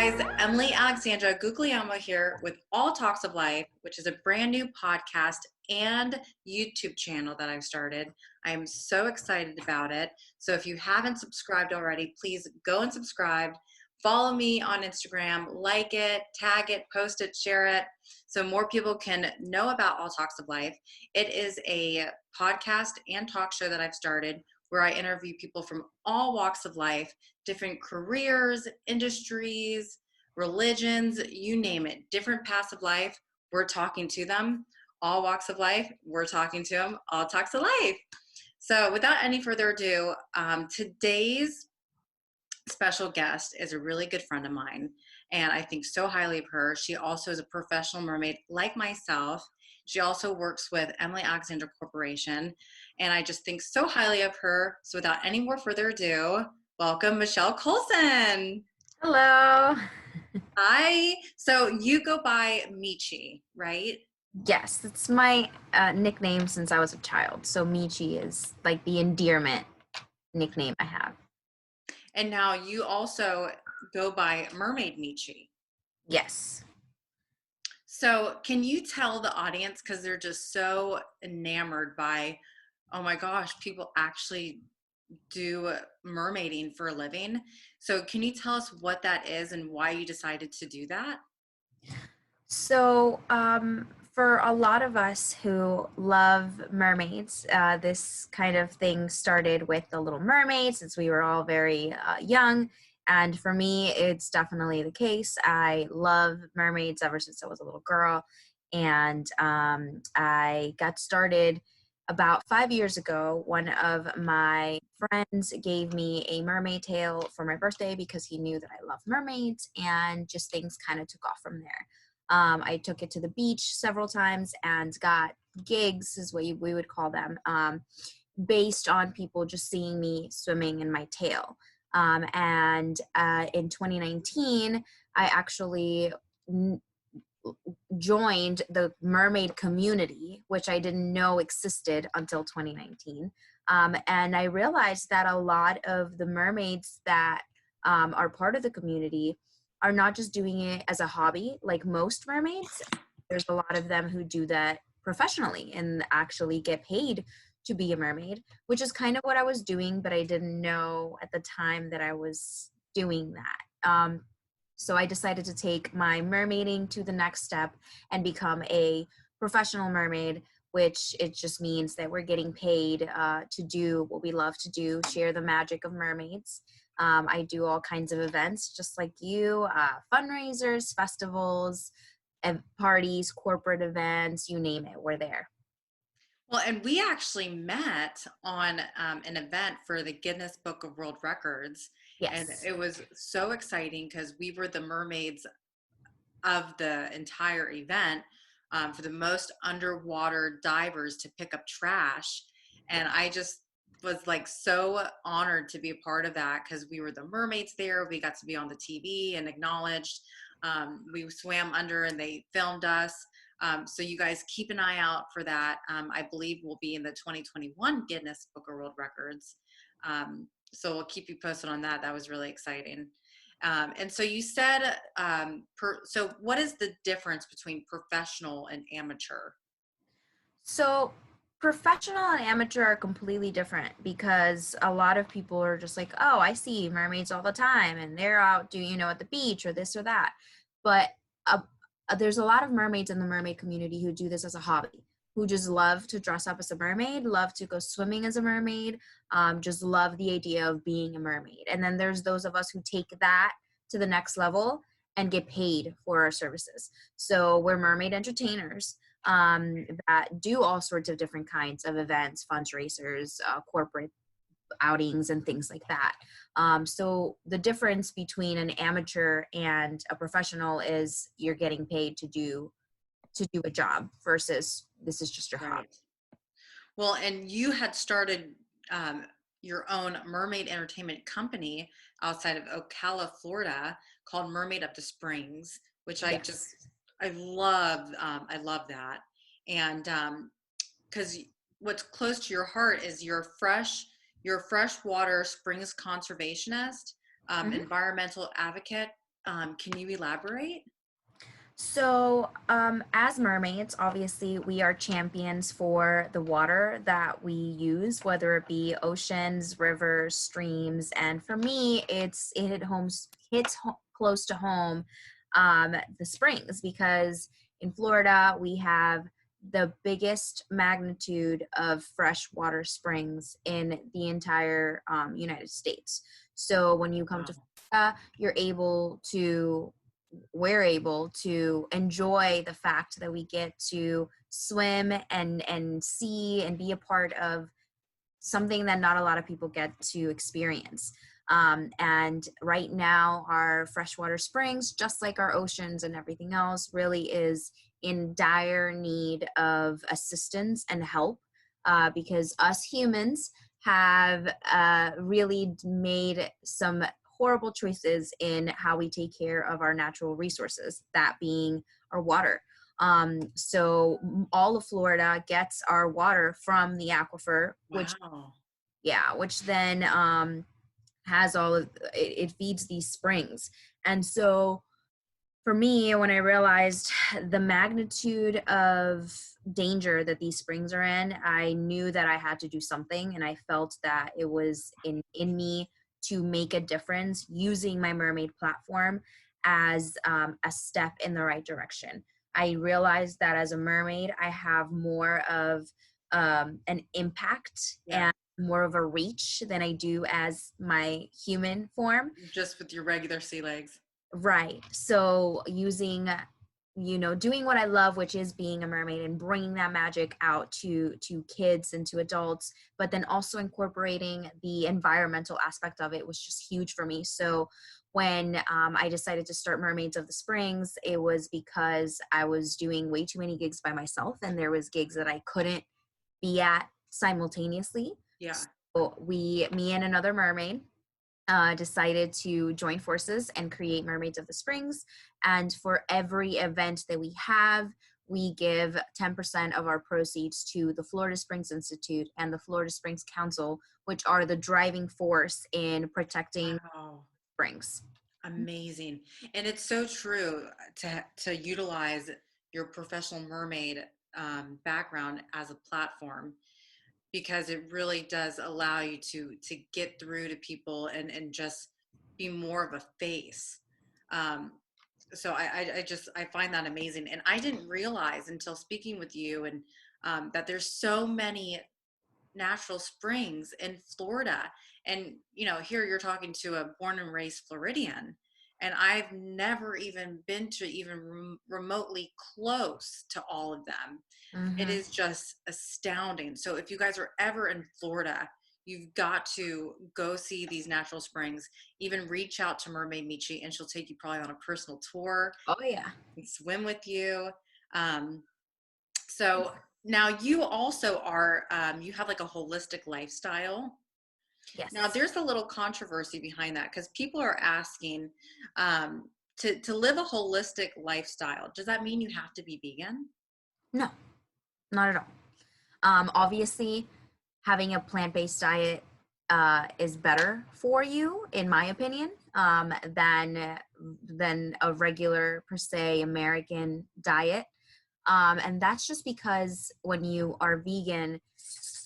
guys, Emily Alexandra Guglielmo here with All Talks of Life, which is a brand new podcast and YouTube channel that I've started. I am so excited about it. So if you haven't subscribed already, please go and subscribe. Follow me on Instagram, like it, tag it, post it, share it, so more people can know about All Talks of Life. It is a podcast and talk show that I've started where I interview people from all walks of life, different careers, industries, religions, you name it, different paths of life. We're talking to them. All walks of life, we're talking to them. All talks of life. So without any further ado, today's special guest is a really good friend of mine, and I think so highly of her. She also is a professional mermaid like myself. She also works with Emily Alexander Corporation, and I just think so highly of her. So without any more further ado, welcome Michelle Colson. Hello. Hi. So you go by Michi, right? Yes, it's my nickname since I was a child. So Michi is like the endearment nickname I have. And now you also go by Mermaid Michi. Yes. So can you tell the audience, because they're just so enamored by, oh my gosh, people actually do mermaiding for a living. So can you tell us what that is and why you decided to do that? So for a lot of us who love mermaids, this kind of thing started with the Little Mermaid since we were all very young. And for me, it's definitely the case. I love mermaids ever since I was a little girl. And I got started about 5 years ago. One of my friends gave me a mermaid tail for my birthday because he knew that I love mermaids, and just things kind of took off from there. I took it to the beach several times and got gigs, is what we would call them, based on people just seeing me swimming in my tail. And in 2019, I actually joined the mermaid community, which I didn't know existed until 2019. And I realized that a lot of the mermaids that are part of the community are not just doing it as a hobby like most mermaids. There's a lot of them who do that professionally and actually get paid to be a mermaid, which is kind of what I was doing, but I didn't know at the time that I was doing that. So I decided to take my mermaiding to the next step and become a professional mermaid, which it just means that we're getting paid to do what we love to do, share the magic of mermaids. I do all kinds of events just like you, fundraisers, festivals, parties, corporate events, you name it, we're there. Well, and we actually met on an event for the Guinness Book of World Records. And Yes. it was so exciting because we were the mermaids of the entire event, for the most underwater divers to pick up trash. And I just was like so honored to be a part of that because we were the mermaids there. We got to be on the TV and acknowledged. We swam under and they filmed us. So you guys keep an eye out for that. I believe we'll be in the 2021 Guinness Book of World Records. So we'll keep you posted on that. That was really exciting. And so you said, so what is the difference between professional and amateur? So professional and amateur are completely different because a lot of people are just like, oh, I see mermaids all the time and they're out doing, at the beach or this or that. But uh, there's a lot of mermaids in the mermaid community who do this as a hobby, who just love to dress up as a mermaid, love to go swimming as a mermaid, just love the idea of being a mermaid. And then there's those of us who take that to the next level and get paid for our services. So we're mermaid entertainers that do all sorts of different kinds of events, fundraisers, corporate outings, and things like that. So the difference between an amateur and a professional is you're getting paid to do a job versus this is just your hobby. Right. Well, and you had started your own mermaid entertainment company outside of Ocala, Florida, called Mermaid Up the Springs, which Yes. I love that. And because what's close to your heart is you're a freshwater springs conservationist, Hmm. environmental advocate, Can you elaborate? So, as mermaids, obviously, we are champions for the water that we use, whether it be oceans, rivers, streams, and for me, close to home, the springs, because in Florida we have the biggest magnitude of freshwater springs in the entire United States. So when you come to Wow. Florida, we're able to enjoy the fact that we get to swim and see and be a part of something that not a lot of people get to experience. And right now, our freshwater springs, just like our oceans and everything else, really is in dire need of assistance and help, because us humans have really made some horrible choices in how we take care of our natural resources, that being our water. So all of Florida gets our water from the aquifer, which, Wow. yeah, which then has all of it feeds these springs. And so for me, when I realized the magnitude of danger that these springs are in, I knew that I had to do something, and I felt that it was in me to make a difference using my mermaid platform as a step in the right direction. I realized that as a mermaid, I have more of an impact Yeah. and more of a reach than I do as my human form. Just with your regular sea legs. Right. So doing what I love, which is being a mermaid and bringing that magic out to kids and to adults, but then also incorporating the environmental aspect of it was just huge for me. So when I decided to start Mermaids of the Springs, it was because I was doing way too many gigs by myself, and there was gigs that I couldn't be at simultaneously. Yeah. So me and another mermaid decided to join forces and create Mermaids of the Springs. And for every event that we have, we give 10% of our proceeds to the Florida Springs Institute and the Florida Springs Council, which are the driving force in protecting Wow. springs. Amazing. And it's so true to utilize your professional mermaid background as a platform, because it really does allow you to get through to people and just be more of a face. Um, so I find that amazing, and I didn't realize until speaking with you and that there's so many natural springs in Florida. And here you're talking to a born and raised Floridian, and I've never even been to even remotely close to all of them. It Mm-hmm. is just astounding. So if you guys are ever in Florida, you've got to go see these natural springs. Even reach out to Mermaid Michi, and she'll take you probably on a personal tour Oh yeah. and swim with you. Um, so now you also are, you have like a holistic lifestyle. Now Yes. there's a little controversy behind that, because people are asking, to live a holistic lifestyle, does that mean you have to be vegan? No, not at all. Obviously, having a plant-based diet is better for you, in my opinion, than a regular per se American diet. And that's just because when you are vegan,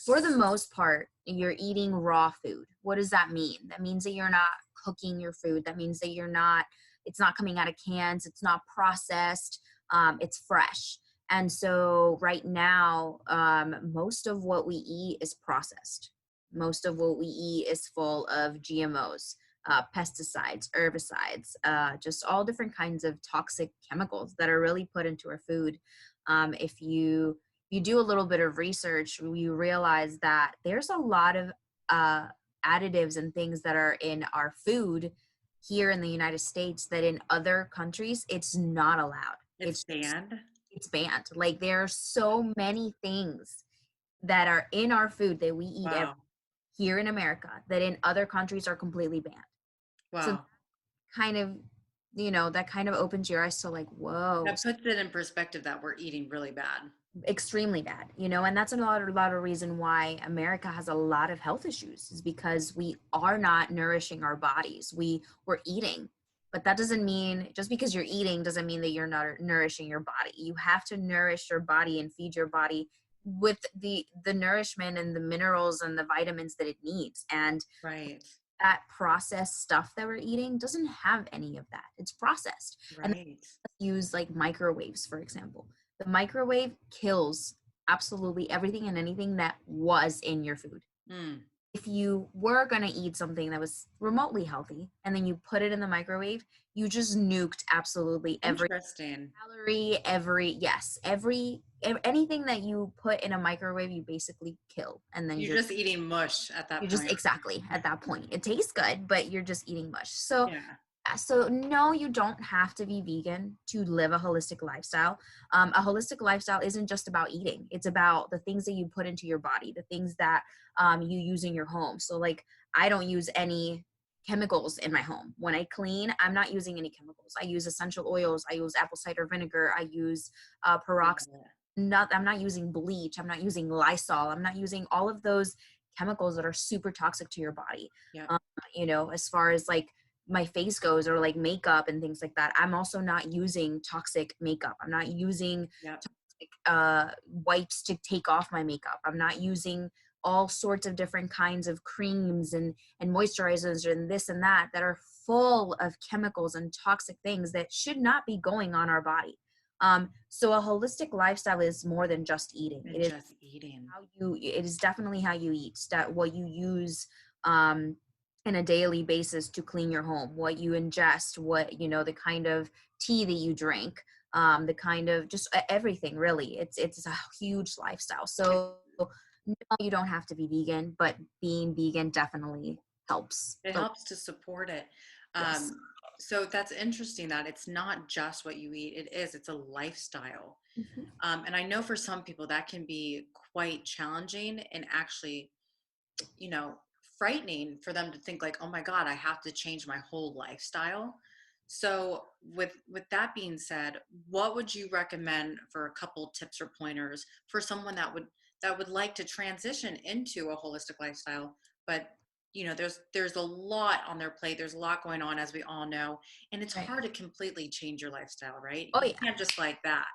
for the most part, you're eating raw food. What does that mean? That means that you're not cooking your food. That means that it's not coming out of cans. It's not processed. It's fresh. And so right now, most of what we eat is processed. Most of what we eat is full of GMOs, pesticides, herbicides, just all different kinds of toxic chemicals that are really put into our food. If you do a little bit of research, you realize that there's a lot of uh, additives and things that are in our food here in the United States that in other countries it's not allowed. It's banned. It's banned. Like there are so many things that are in our food that we eat Wow. here in America that in other countries are completely banned. So Wow. kind of, that kind of opens your eyes to like, whoa, That puts it in perspective that we're eating really bad. extremely bad, and that's a lot of reason why America has a lot of health issues is because we are not nourishing our bodies. We're eating. But that doesn't mean, just because you're eating doesn't mean that you're not nourishing your body. You have to nourish your body and feed your body with the nourishment and the minerals and the vitamins that it needs. And Right. that processed stuff that we're eating doesn't have any of that. It's processed. And Right. use like microwaves, for example. The microwave kills absolutely everything and anything that was in your food. Mm. If you were going to eat something that was remotely healthy and then you put it in the microwave, you just nuked absolutely every Interesting. calorie, anything that you put in a microwave, you basically kill. And then You're just eating mush at you're that just point. exactly at that point. It tastes good, but you're just eating mush. So Yeah. so no, you don't have to be vegan to live a holistic lifestyle. A holistic lifestyle isn't just about eating. It's about the things that you put into your body, the things that you use in your home. So like, I don't use any chemicals in my home. When I clean, I'm not using any chemicals. I use essential oils. I use apple cider vinegar. I use Love peroxide. it. I'm not using bleach. I'm not using Lysol. I'm not using all of those chemicals that are super toxic to your body. Yep. Um, as far as like my face goes, or like makeup and things like that, I'm also not using toxic makeup. I'm not using Yep. toxic wipes to take off my makeup. I'm not using all sorts of different kinds of creams and moisturizers and this and that are full of chemicals and toxic things that should not be going on our body. So a holistic lifestyle is more than just eating. And just eating. It is definitely how you eat, that what you use um in a daily basis to clean your home, what you ingest, what the kind of tea that you drink, the kind of just everything really. It's a huge lifestyle. It, So no, you don't have to be vegan, but being vegan definitely helps. it So helps to support it. yes. So that's interesting that it's not just what you eat. It's a lifestyle. Mhm. And I know for some people that can be quite challenging and actually, you know, frightening for them to think like, oh my God, I have to change my whole lifestyle. So with that being said, what would you recommend for a couple tips or pointers for someone that would like to transition into a holistic lifestyle, but there's a lot on their plate. There's a lot going on, as we all know, and it's Right. hard to completely change your lifestyle, right? Oh You yeah. can't just like that.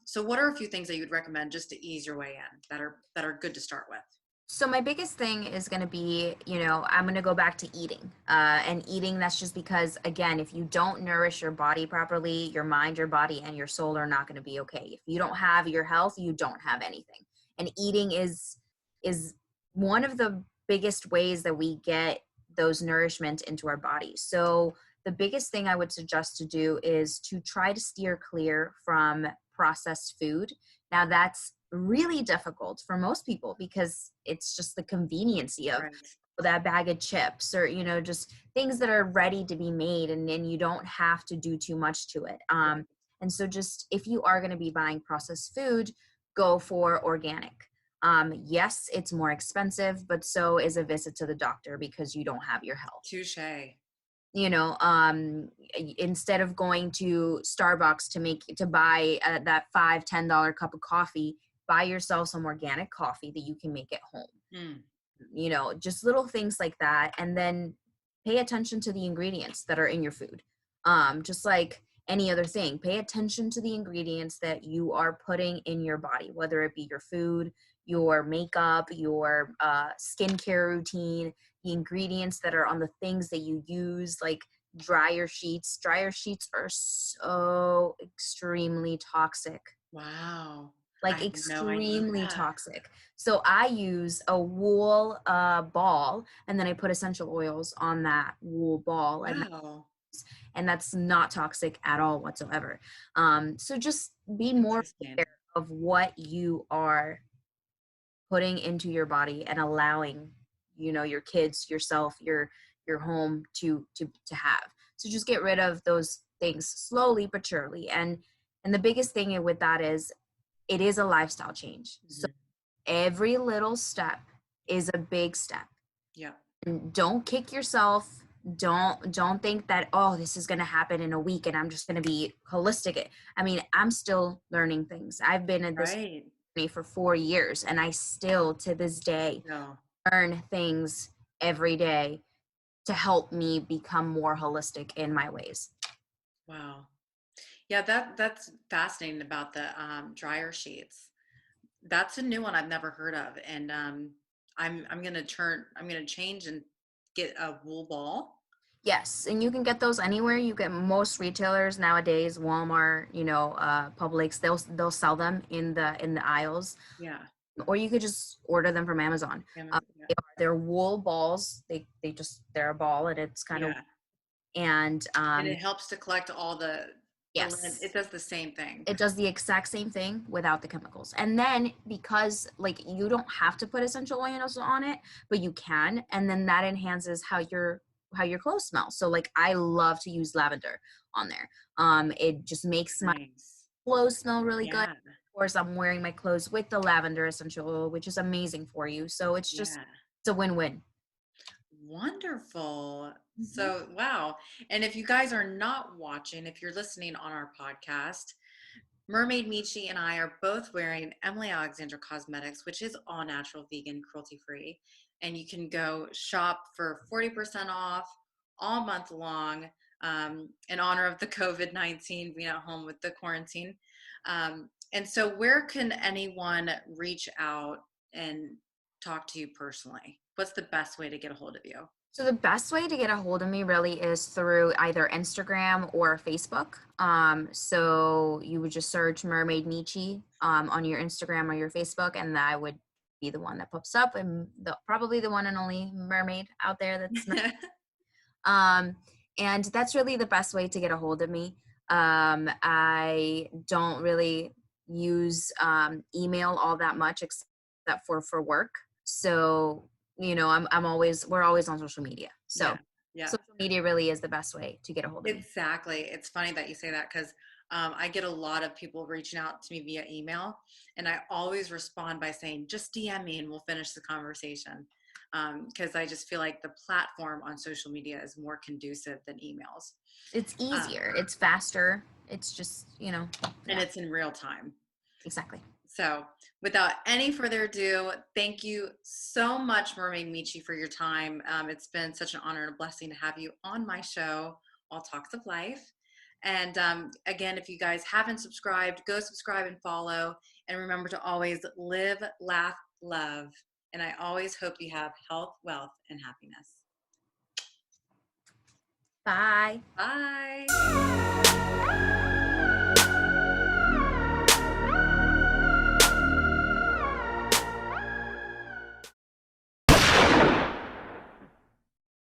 So what are a few things that you'd recommend just to ease your way in that are good to start with? So my biggest thing is going to be, I'm going to go back to eating. And eating, that's just because, again, if you don't nourish your body properly, your mind, your body, and your soul are not going to be okay. If you don't have your health, you don't have anything. And eating is one of the biggest ways that we get those nourishment into our body. So the biggest thing I would suggest to do is to try to steer clear from processed food. Now that's really difficult for most people because it's just the conveniency of Right. that bag of chips, or just things that are ready to be made, and then you don't have to do too much to it. And so just, if you are going to be buying processed food, go for organic. Yes, it's more expensive, but so is a visit to the doctor because you don't have your health. Touche. Instead of going to Starbucks to buy that $5-10 cup of coffee, buy yourself some organic coffee that you can make at home. Mm. Just little things like that. And then pay attention to the ingredients that are in your food. Just like any other thing, pay attention to the ingredients that you are putting in your body, whether it be your food, your makeup, your skincare routine, the ingredients that are on the things that you use, like dryer sheets. Dryer sheets are so extremely toxic, Wow. I like had no idea extremely that. toxic. So I use a wool ball, and then I put essential oils on that wool ball, Wow. and that's not toxic at all whatsoever. So just be more Interesting. aware of what you are putting into your body and allowing your kids, yourself, your home to have. So just get rid of those things slowly but surely. And the biggest thing with that is, it is a lifestyle change. So Mhm. every little step is a big step. Yeah. And don't kick yourself. Don't think that, oh, this is going to happen in a week and I'm just going to be holistic. I mean, I'm still learning things. I've been in this Right. journey for 4 years, and I still to this day No. learn things every day. to help me become more holistic in my ways. Wow. Yeah, that's fascinating about the dryer sheets. That's a new one I've never heard of, and I'm gonna change and get a wool ball. Yes, and you can get those anywhere. You get most retailers nowadays, Walmart, Publix, they'll sell them in the aisles, Yeah, or you could just order them from Amazon. Amazon. Yeah, They're wool balls. They're a ball, and it's kind of, yeah, and and it helps to collect all the lint. yes, It does the same thing. it does the exact same thing without the chemicals. And then, because like you don't have to put essential oils on it, but you can, and then that enhances how your clothes smell. So like I love to use lavender on there. It just makes my Nice. clothes smell really good. Yeah, Of course, I'm wearing my clothes with the lavender essential oil, which is amazing for you. So yeah. it's a win-win. Wonderful. Mhm. So, wow. And if you guys are not watching, if you're listening on our podcast, Mermaid Michi and I are both wearing Emily Alexandra Cosmetics, which is all natural, vegan, cruelty free. And you can go shop for 40% off all month long in honor of the COVID 19 being at home with the quarantine. And so, where can anyone reach out and talk to you personally? What's the best way to get a hold of you? So the best way to get a hold of me really is through either Instagram or Facebook. So you would just search Mermaid Nietzsche on your Instagram or your Facebook, and I would be the one that pops up, and probably the one and only mermaid out there that's not. Um, and that's really the best way to get a hold of me. I don't really use email all that much except for work. So, we're always on social media. Yeah. So Yeah. social media really is the best way to get a hold of me. Exactly. It's funny that you say that because I get a lot of people reaching out to me via email, and I always respond by saying, just DM me and we'll finish the conversation. Because I just feel like the platform on social media is more conducive than emails. It's Um, easier, it's faster. It's just, and yeah, it's in real time. exactly. So, without any further ado, thank you so much, Mermaid Michi, for your time. It's been such an honor and a blessing to have you on my show, All Talks of Life. And again, if you guys haven't subscribed, go subscribe and follow. And remember to always live, laugh, love. And I always hope you have health, wealth, and happiness. Bye. Bye.